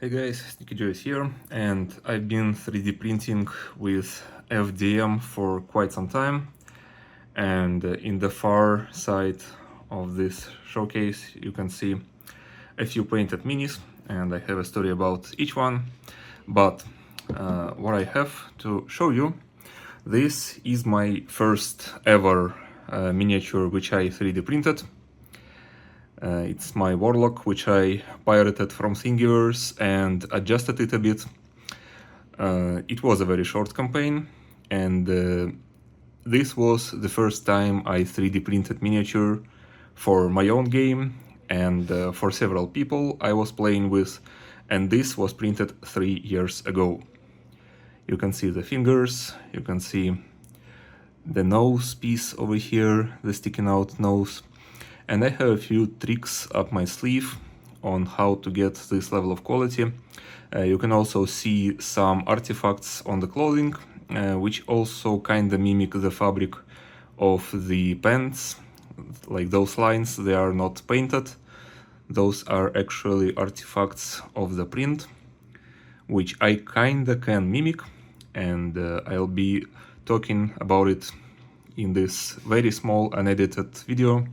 Hey guys, Sneaky Joe is here, and I've been 3D printing with FDM for quite some time. And in the far side of this showcase, you can see a few painted minis, and I have a story about each one. But what I have to show you, this is my first ever miniature which I 3D printed. It's my Warlock, which I pirated from Thingiverse and adjusted it a bit. It was a very short campaign, and this was the first time I 3D printed miniature for my own game and for several people I was playing with, and this was printed 3 years ago. You can see the fingers, you can see the nose piece over here, the sticking out nose. And I have a few tricks up my sleeve on how to get this level of quality. You can also see some artifacts on the clothing, which also kinda mimic the fabric of the pants. Like those lines, they are not painted. Those are actually artifacts of the print, which I kinda can mimic, and I'll be talking about it in this very small unedited video.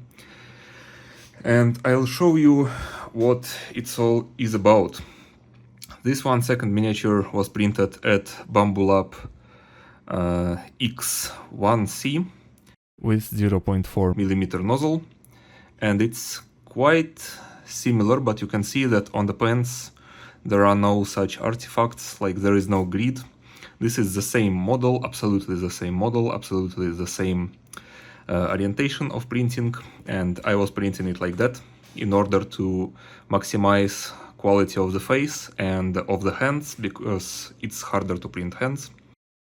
And I'll show you what it's all is about. This 1-second miniature was printed at BambuLab X1C with 0.4mm nozzle, and it's quite similar, but you can see that on the pants there are no such artifacts, like there is no grid. This is the same model, absolutely the same model, absolutely the same orientation of printing, and I was printing it like that in order to maximize quality of the face and of the hands, because it's harder to print hands.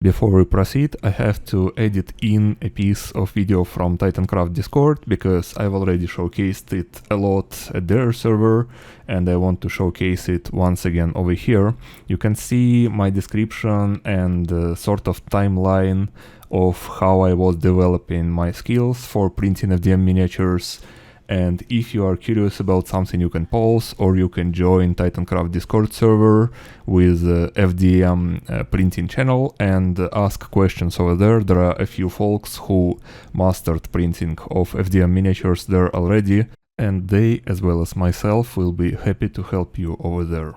Before we proceed, I have to edit in a piece of video from Titancraft Discord, because I've already showcased it a lot at their server, and I want to showcase it once again over here. You can see my description and sort of timeline of how I was developing my skills for printing FDM miniatures. And if you are curious about something, you can pause, or you can join Titancraft Discord server with FDM printing channel and ask questions over there. There are a few folks who mastered printing of FDM miniatures there already, and they, as well as myself, will be happy to help you over there.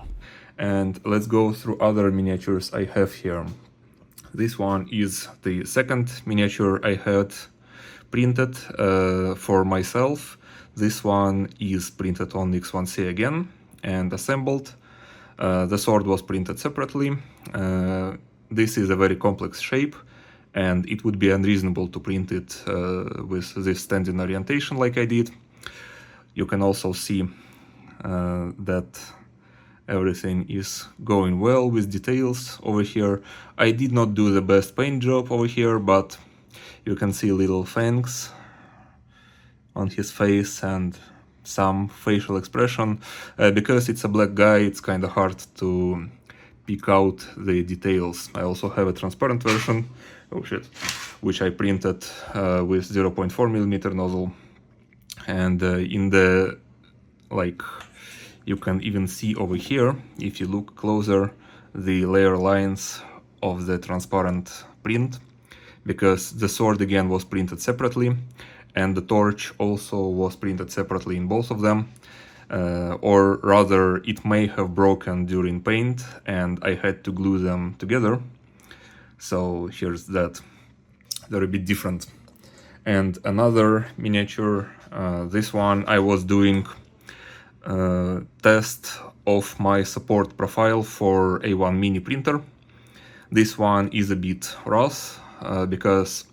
And let's go through other miniatures I have here. This one is the second miniature I had printed for myself. This one is printed on X1C again and assembled. The sword was printed separately. This is a very complex shape, and it would be unreasonable to print it with this standing orientation like I did. You can also see that everything is going well with details over here. I did not do the best paint job over here, but you can see little fangs on his face and some facial expression. Because it's a black guy, it's kind of hard to pick out the details. I also have a transparent version, which I printed with 0.4mm nozzle. And in the, you can even see over here, if you look closer, the layer lines of the transparent print, because the sword again was printed separately, and the torch also was printed separately in both of them. Or rather, it may have broken during paint, and I had to glue them together. So here's that. They're a bit different. And another miniature, this one I was doing test of my support profile for A1 mini printer. This one is a bit rough because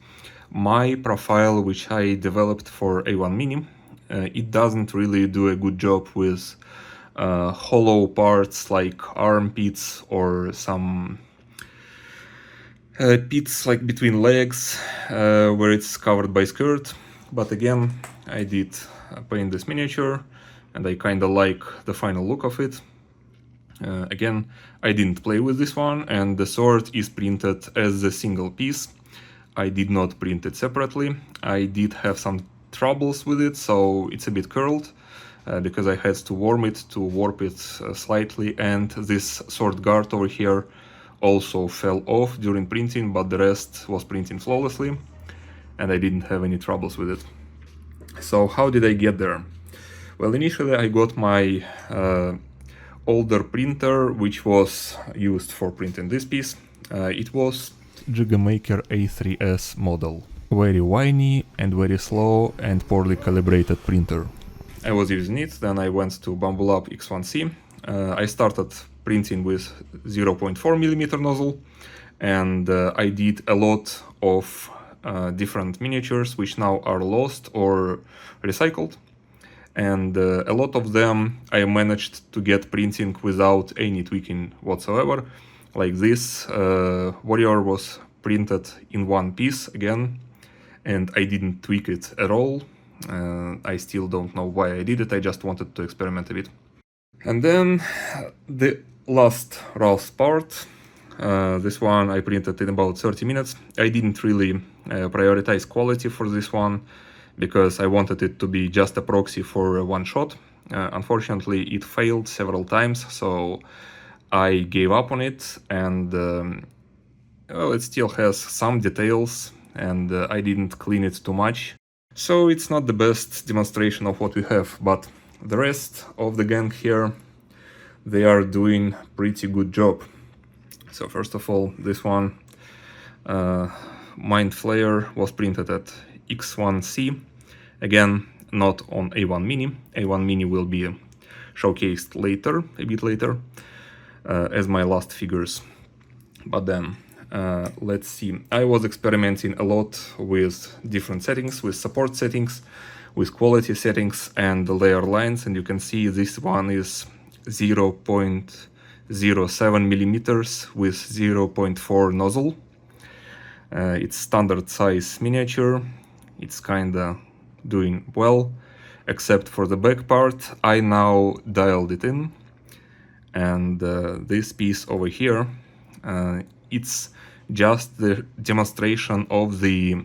my profile, which I developed for A1 mini, it doesn't really do a good job with hollow parts like armpits or some pits like between legs where it's covered by skirt. But again, I did paint this miniature, and I kinda like the final look of it. Again, I didn't play with this one, and the sword is printed as a single piece. I did not print it separately. I did have some troubles with it, so it's a bit curled, because I had to warm it to warp it slightly, and this sword guard over here also fell off during printing, but the rest was printing flawlessly and I didn't have any troubles with it. So how did I get there? Well, initially I got my older printer, which was used for printing this piece. It was Gigamaker A3S model. Very whiny and very slow and poorly calibrated printer. I was using it, then I went to BambuLab X1C. I started printing with 0.4mm nozzle, and I did a lot of different miniatures which now are lost or recycled. And a lot of them I managed to get printing without any tweaking whatsoever. Like this warrior was printed in one piece again, and I didn't tweak it at all. I still don't know why I did it, I just wanted to experiment a bit. And then the last RAS part, this one I printed in about 30 minutes. I didn't really prioritize quality for this one, because I wanted it to be just a proxy for one shot. Unfortunately, it failed several times, so I gave up on it, and well, it still has some details, and I didn't clean it too much. So it's not the best demonstration of what we have, but the rest of the gang here, they are doing pretty good job. So first of all, this one, Mind Flayer, was printed at X1C. Again, not on A1 Mini. A1 Mini will be showcased later, a bit later, as my last figures. But then, let's see. I was experimenting a lot with different settings, with support settings, with quality settings and the layer lines, and you can see this one is 0.07 millimeters with 0.4 nozzle. It's standard size miniature. It's kinda doing well, except for the back part. I now dialed it in, and this piece over here, it's just the demonstration of the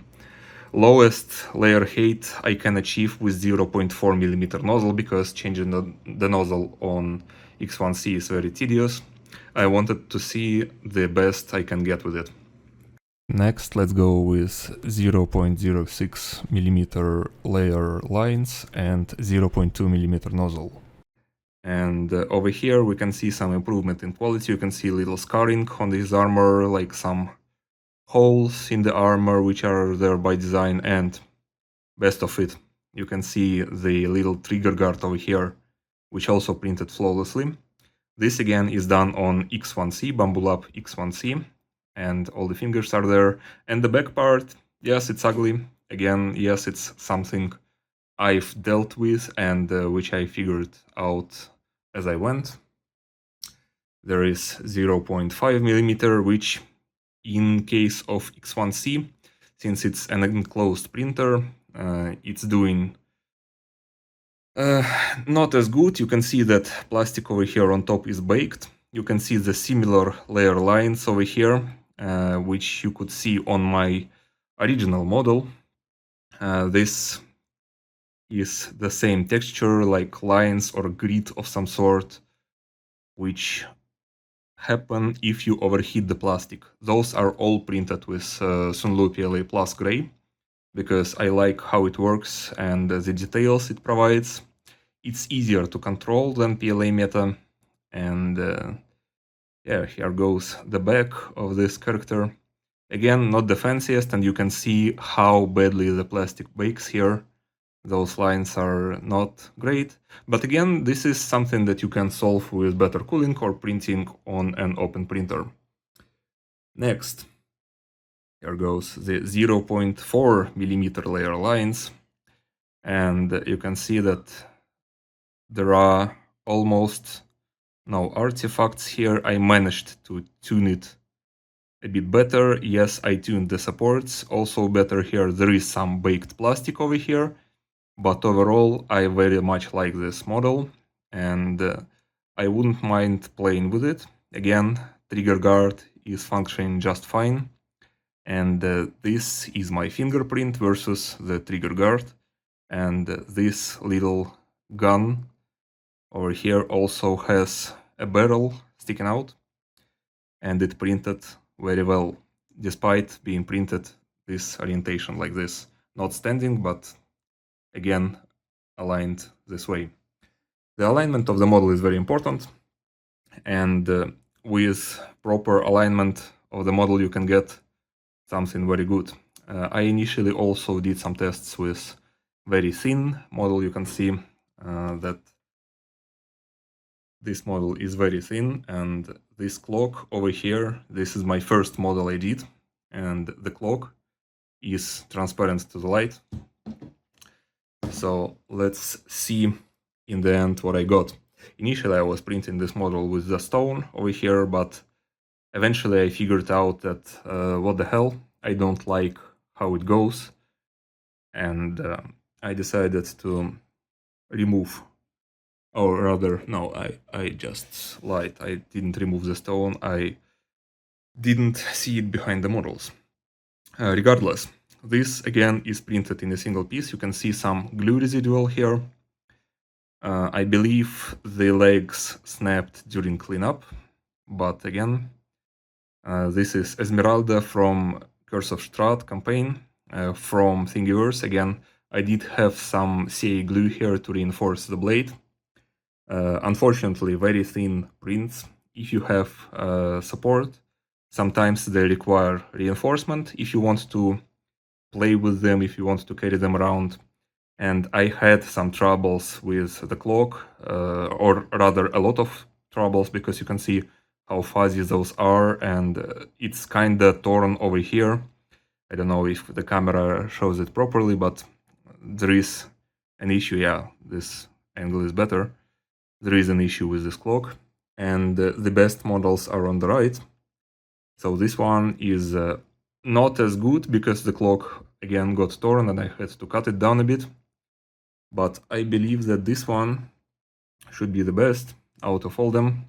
lowest layer height I can achieve with 0.4mm nozzle, because changing the nozzle on X1C is very tedious. I wanted to see the best I can get with it. Next, let's go with 0.06mm layer lines and 0.2mm nozzle. And over here we can see some improvement in quality. You can see little scarring on this armor, like some holes in the armor which are there by design, and best of it, you can see the little trigger guard over here, which also printed flawlessly. This again is done on X1C, BambuLab X1C, and all the fingers are there. And the back part, yes, it's ugly. Again, yes, it's something I've dealt with and which I figured out as I went. There is 0.5mm, which in case of X1C, since it's an enclosed printer, it's doing not as good. You can see that plastic over here on top is baked. You can see the similar layer lines over here, which you could see on my original model. This is the same texture, like lines or grit of some sort, which happen if you overheat the plastic. Those are all printed with Sunlu PLA Plus Gray, because I like how it works and the details it provides. It's easier to control than PLA Meta, and yeah, here goes the back of this character. Again, not the fanciest, and you can see how badly the plastic bakes here. Those lines are not great, but again, this is something that you can solve with better cooling or printing on an open printer. Next, here goes the 0.4mm layer lines, and you can see that there are almost no artifacts here. I managed to tune it a bit better. Yes, I tuned the supports also better here. There is some baked plastic over here, but overall I very much like this model, and I wouldn't mind playing with it. Again, trigger guard is functioning just fine, and this is my fingerprint versus the trigger guard, and this little gun over here also has a barrel sticking out, and it printed very well, despite being printed this orientation like this, not standing, but again aligned this way. The alignment of the model is very important, and with proper alignment of the model you can get something very good. I initially also did some tests with very thin model. You can see that this model is very thin, and this clock over here, this is my first model I did, and the clock is transparent to the light. So let's see in the end what I got. Initially I was printing this model with the stone over here, but eventually I figured out that what the hell, I don't like how it goes, and I decided to remove, or rather, no, I just lied. I didn't remove the stone, I didn't see it behind the models. Regardless, this again is printed in a single piece. You can see some glue residual here. I believe the legs snapped during cleanup, but again, this is Esmeralda from Curse of Strahd campaign from Thingiverse. Again, I did have some CA glue here to reinforce the blade. Unfortunately, very thin prints. If you have support, sometimes they require reinforcement if you want to play with them, if you want to carry them around. And I had some troubles with the clock, or rather a lot of troubles, because you can see how fuzzy those are, and it's kinda torn over here. I don't know if the camera shows it properly, but there is an issue. Yeah, this angle is better. There is an issue with this clock, and the best models are on the right. So this one is not as good because the clock again got torn and I had to cut it down a bit. But I believe that this one should be the best out of all them.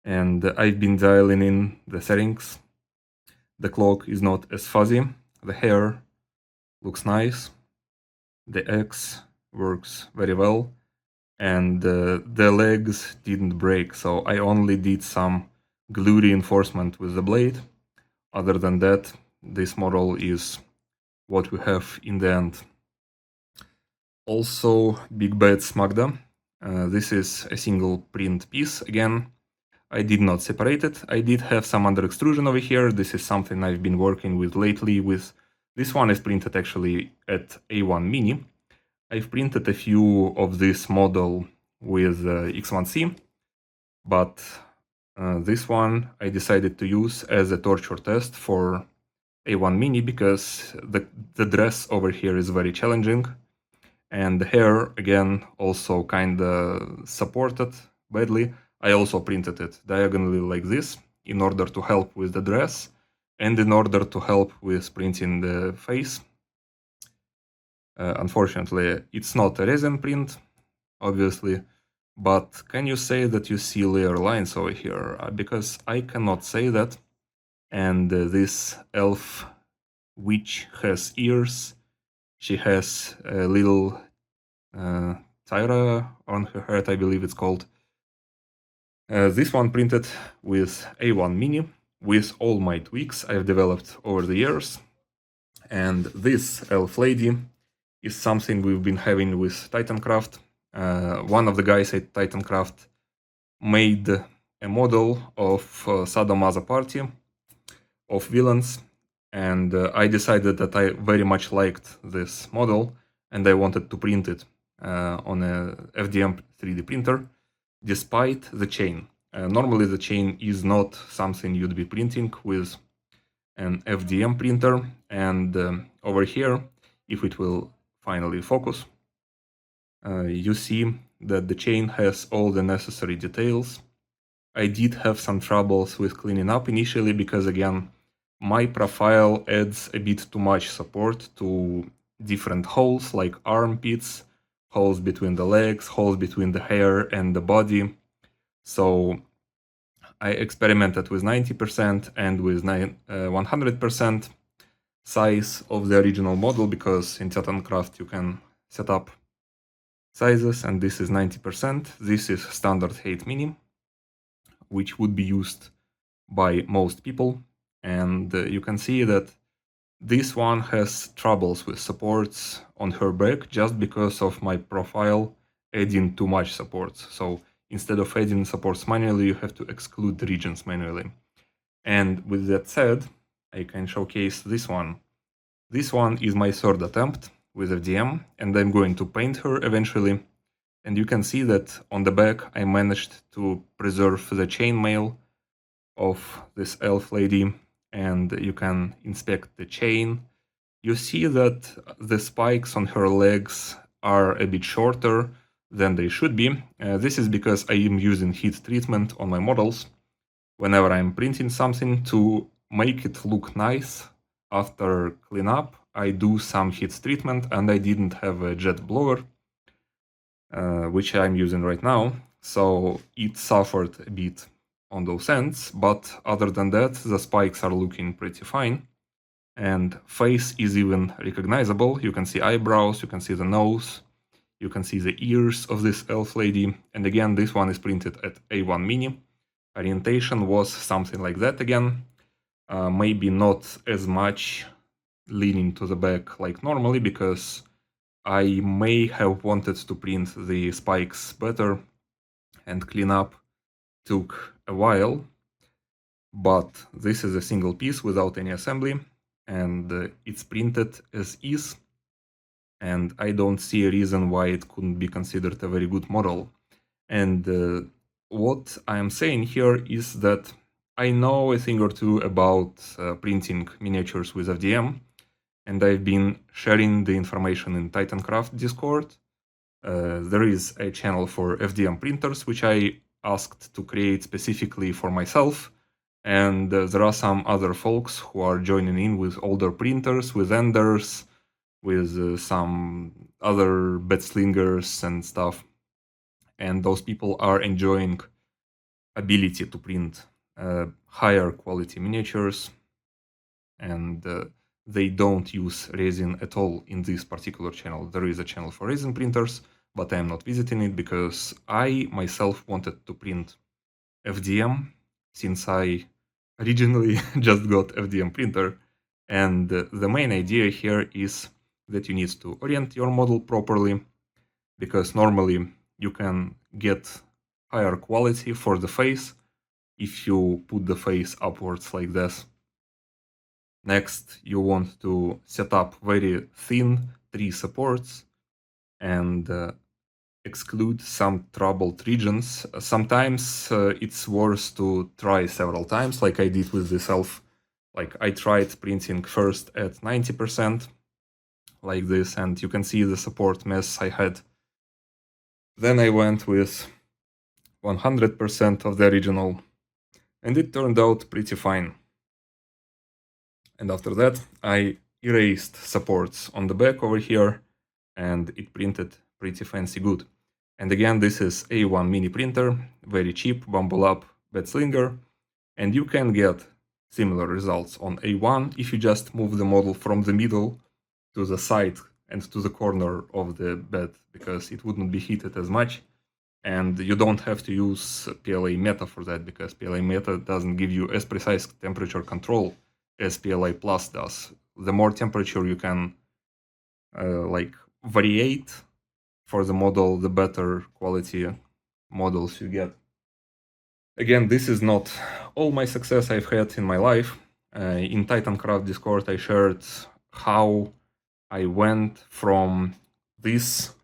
And I've been dialing in the settings. The clock is not as fuzzy. The hair looks nice. The X works very well. And the legs didn't break, so I only did some glue reinforcement with the blade. Other than that, this model is what we have in the end. Also, Big Bets Magda. This is a single print piece. Again, I did not separate it. I did have some under extrusion over here. This is something I've been working with lately. This one is printed actually at A1 Mini. I've printed a few of this model with X1C, but this one I decided to use as a torture test for A1 Mini because the dress over here is very challenging, and the hair again also kinda supported badly. I also printed it diagonally like this in order to help with the dress and in order to help with printing the face. Unfortunately, it's not a resin print, obviously, but can you say that you see layer lines over here? Because I cannot say that, and this elf witch has ears. She has a little tiara on her head, I believe it's called. This one printed with A1 Mini, with all my tweaks I've developed over the years, and this elf lady is something we've been having with Titancraft. One of the guys at Titancraft made a model of Sadomaso party of villains, and I decided that I very much liked this model and I wanted to print it on a FDM 3D printer, despite the chain. Normally the chain is not something you'd be printing with an FDM printer, and over here, if it will finally focus, you see that the chain has all the necessary details. I did have some troubles with cleaning up initially because, again, my profile adds a bit too much support to different holes like armpits, holes between the legs, holes between the hair and the body. So I experimented with 90% and with 100% size of the original model, because in Titancraft you can set up sizes, and this is 90%. This is standard 8 mini, which would be used by most people. And you can see that this one has troubles with supports on her back just because of my profile adding too much supports. So instead of adding supports manually, you have to exclude the regions manually. And with that said, I can showcase this one. This one is my third attempt with FDM, and I'm going to paint her eventually. And you can see that on the back I managed to preserve the chainmail of this elf lady, and you can inspect the chain. You see that the spikes on her legs are a bit shorter than they should be. This is because I am using heat treatment on my models. Whenever I'm printing something, to make it look nice after cleanup, I do some heat treatment, and I didn't have a jet blower, which I'm using right now, so it suffered a bit on those ends, but other than that, the spikes are looking pretty fine, and face is even recognizable. You can see eyebrows, you can see the nose, you can see the ears of this elf lady, and again, this one is printed at A1 mini. Orientation was something like that again, maybe not as much leaning to the back like normally, because I may have wanted to print the spikes better, and cleanup took a while, but this is a single piece without any assembly, and it's printed as is, and I don't see a reason why it couldn't be considered a very good model. And what I'm saying here is that I know a thing or two about printing miniatures with FDM, and I've been sharing the information in Titancraft Discord. There is a channel for FDM printers, which I asked to create specifically for myself, and there are some other folks who are joining in with older printers, with Enders, with some other bedslingers and stuff, and those people are enjoying ability to print higher quality miniatures, and they don't use resin at all in this particular channel. There is a channel for resin printers, but I am not visiting it because I myself wanted to print FDM since I originally just got FDM printer, and the main idea here is that you need to orient your model properly, because normally you can get higher quality for the face if you put the face upwards like this. Next, you want to set up very thin tree supports and exclude some troubled regions. Sometimes it's worth to try several times, like I did with this elf. Like I tried printing first at 90%, like this, and you can see the support mess I had. Then I went with 100% of the original, and it turned out pretty fine. And after that, I erased supports on the back over here, and it printed pretty fancy good. And again, this is A1 mini printer, very cheap, BambuLab bedslinger, and you can get similar results on A1 if you just move the model from the middle to the side and to the corner of the bed, because it wouldn't be heated as much. And you don't have to use PLA Meta for that, because PLA Meta doesn't give you as precise temperature control as PLA Plus does. The more temperature you can variate for the model, the better quality models you get. Again, this is not all my success I've had in my life. In Titancraft Discord, I shared how I went from this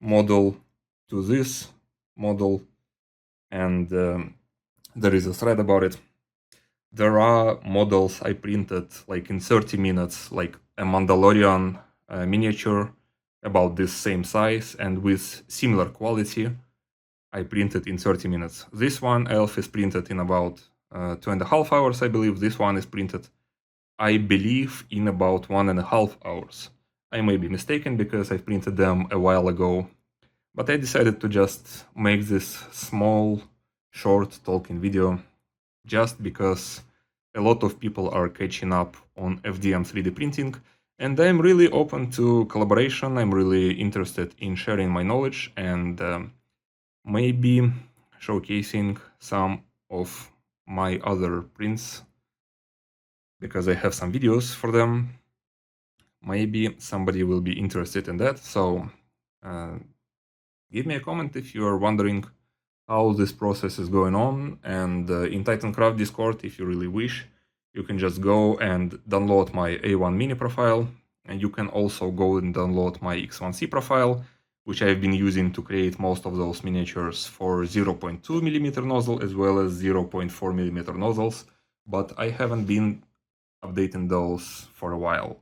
model to this model, and there is a thread about it. There are models I printed like in 30 minutes, like a Mandalorian miniature about this same size and with similar quality. I printed in 30 minutes. This one elf is printed in about 2.5 hours, I believe. This one is printed, I believe, in about 1.5 hours. I may be mistaken because I printed them a while ago, but I decided to just make this small, short talking video just because a lot of people are catching up on FDM 3D printing, And I'm really open to collaboration. I'm really interested in sharing my knowledge and maybe showcasing some of my other prints, because I have some videos for them. Maybe somebody will be interested in that. So give me a comment if you are wondering how this process is going on. And in TitanCraft Discord, if you really wish, you can just go and download my A1 mini profile. And you can also go and download my X1C profile, which I've been using to create most of those miniatures for 0.2mm nozzle as well as 0.4mm nozzles. But I haven't been updating those for a while.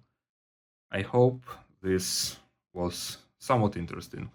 I hope this was somewhat interesting.